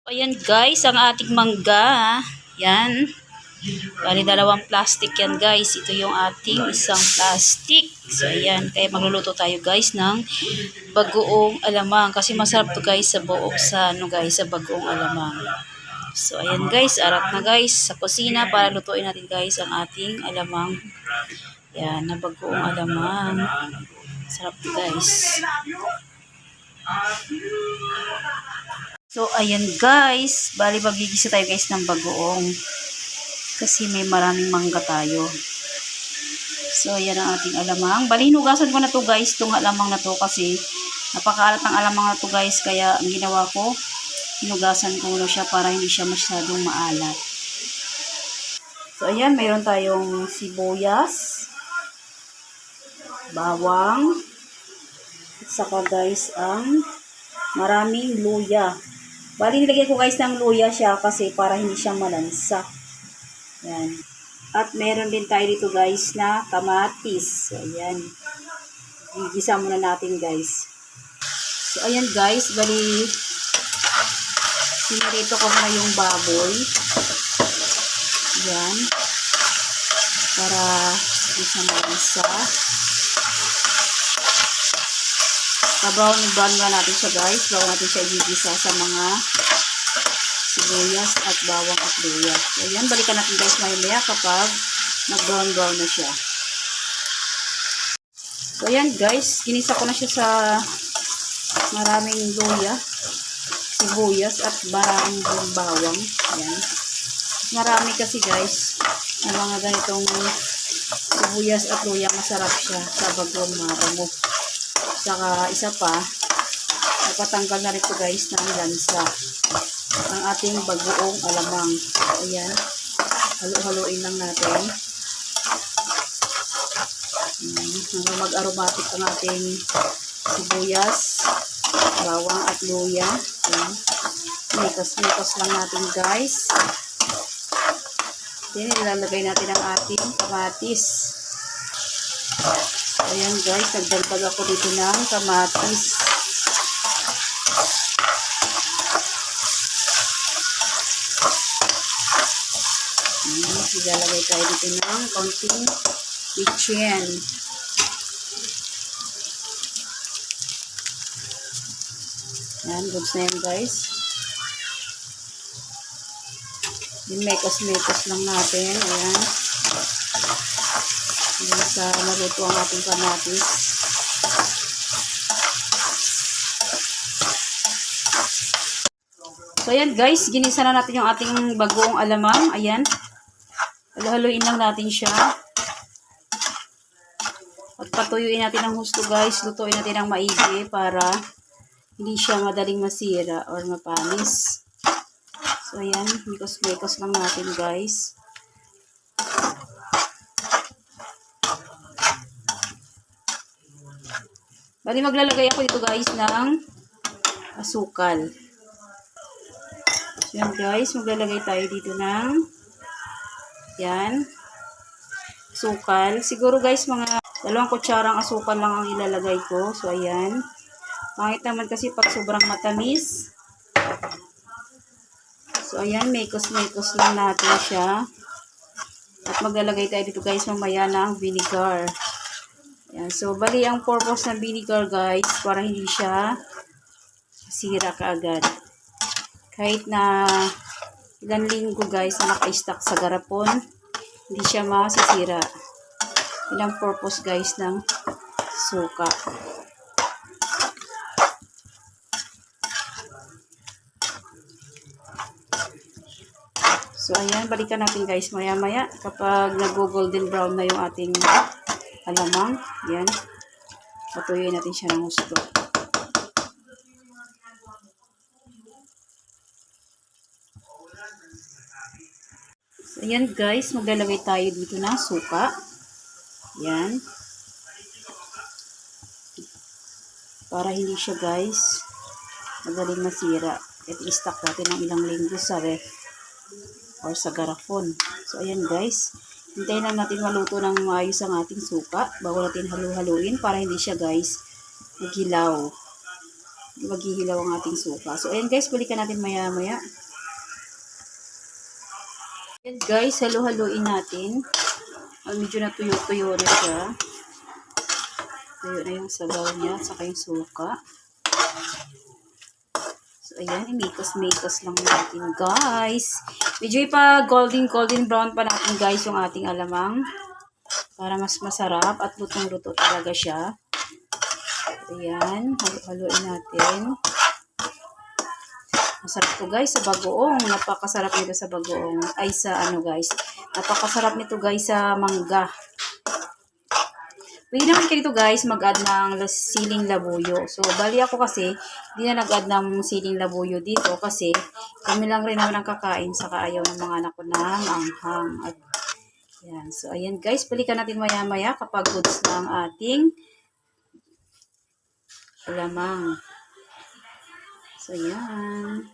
Ayan guys, ang ating mangga. Yan. Bali, dalawang plastic yan guys. Ito yung ating isang plastic. So ayan, kaya magluluto tayo guys ng bagoong alamang. Kasi masarap to guys sa buo, sa bagoong alamang. So ayan guys, arat na guys sa kusina para lutuin natin guys ang ating alamang. Yan, na bagoong alamang. Sarap to guys. So, ayan guys. Bali, magigisa tayo guys ng bagoong. Kasi may maraming mangga tayo. So, ayan ang ating alamang. Bali, hinugasan ko na to guys. Itong alamang na to kasi napakaalat ng alamang na to guys. Kaya, ang ginawa ko, hinugasan ko na siya para hindi siya masyadong maalat. So, ayan. Mayroon tayong sibuyas, bawang, at saka guys ang maraming luya. Bali, nilagay ko guys ng luya siya kasi para hindi siya malansa. Yan. At meron din tayo dito guys na kamatis. So, ayan. Gigisa muna natin guys. So, ayan guys. Bali, sinarito ko muna yung baboy. Yan. Para hindi siya malansa. Brown nga natin siya guys. Bago natin siya igigisa sa mga sibuyas at bawang at luya. So, ayan. Balikan natin guys maya kapag nag-brown na siya. So, ayan guys. Ginisa ko na siya sa maraming luya, sibuyas at maraming bawang. Ayan. Marami kasi guys ng mga ganitong sibuyas at luya. Masarap siya sa bagong mabango. Saka isa pa, napatanggal na rin ito guys ng lansa ang ating bagoong alamang. Ayan, halo-haloin lang natin hanggang mag-aromatic ang ating sibuyas, bawang at luya. Ayan, mikos-mikos lang natin guys. Then ilalagay natin ang ating kamatis. Ayan guys, nagdagdag ako dito ng kamatis. Ilalagay tayo dito ng konting bitchin. Ayan, goods na yan guys. Mekos-mekos lang natin. Ayan. Hanggang sa maluto ang ating kamatis. So, ayan guys. Ginisa na natin yung ating bagoong alamang. Ayan. Halo-haloin lang natin siya. At patuyuin natin ng husto guys. Lutuin natin ng maigi para hindi siya madaling masira or mapanis. So, ayan. Mikos-mikos lang natin guys. Bali, maglalagay ako dito guys ng asukal. So, yan guys, maglalagay tayo dito ng yan, asukal. Siguro guys, mga 2 kutsarang asukal lang ang ilalagay ko. So, ayan. Pangit naman kasi pag sobrang matamis. So, ayan, mekos-mekos lang natin siya. At maglalagay tayo dito guys mamaya ng vinegar. Ayan. So, bali ang purpose ng vinegar guys, para hindi siya sira kaagad. Kahit na ilang linggo guys na naka-stack sa garapon, hindi siya masisira. Yan ang purpose guys ng suka. So, ayan, balikan natin guys maya-maya kapag nag-golden brown na yung ating alamang. Yan. Patuyuin natin siya ng gusto. So, ayan guys. Maglalagay tayo dito ng suka. Yan. Para hindi siya guys madaling masira. At i-stack natin ng ilang linggo sa ref or sa garapon. So, ayan guys. Hintayin lang natin maluto ng maayos ang ating suka bago natin halu-haluin para hindi siya guys maghilaw. Maghihilaw ang ating suka. So, ayan guys, balikan natin maya-maya. Yes guys, halo-haloin natin. Medyo natuyo-tuyo na siya. Tuyo na yung sabaw niya, saka yung suka. So, ayan, imikas-mikas lang natin, guys. Medyo ipa golden brown pa natin, guys, yung ating alamang. Para mas masarap at lutong-luto talaga siya. Ayan, halo-haloin natin. Masarap to, guys, sa bagoong. Napakasarap nito sa bagoong. Ay, sa ano, guys. Napakasarap nito, guys, sa mangga. Pwede naman kayo guys mag-add ng siling labuyo. So, bali ako kasi, hindi na nag-add ng siling labuyo dito kasi kami lang rin naman ang kakain saka ayaw ng mga anak ko ng anghang. At, yan. So, ayan guys, balikan natin maya-maya kapag goods na ang ating alamang. So, ayan.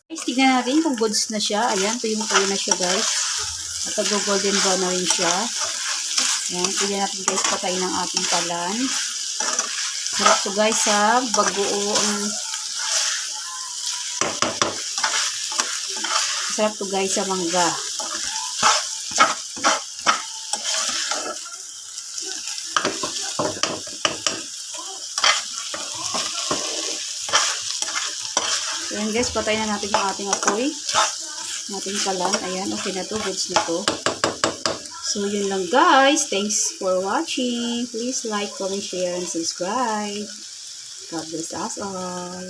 Guys, tignan natin kung goods na siya. Ayan, tuyong-tuyo na siya guys. At nag-golden brown na rin siya. Ayan, pwede natin guys patayin ng ating kalan. Sarap to guys sa bagoong. Sarap to guys sa mangga. Ayan guys, patayin na natin yung ating apoy. Ating kalan. Ayan, okay na to. Goods na to. So, yun lang guys. Thanks for watching. Please like, comment, share, and subscribe. God bless us all.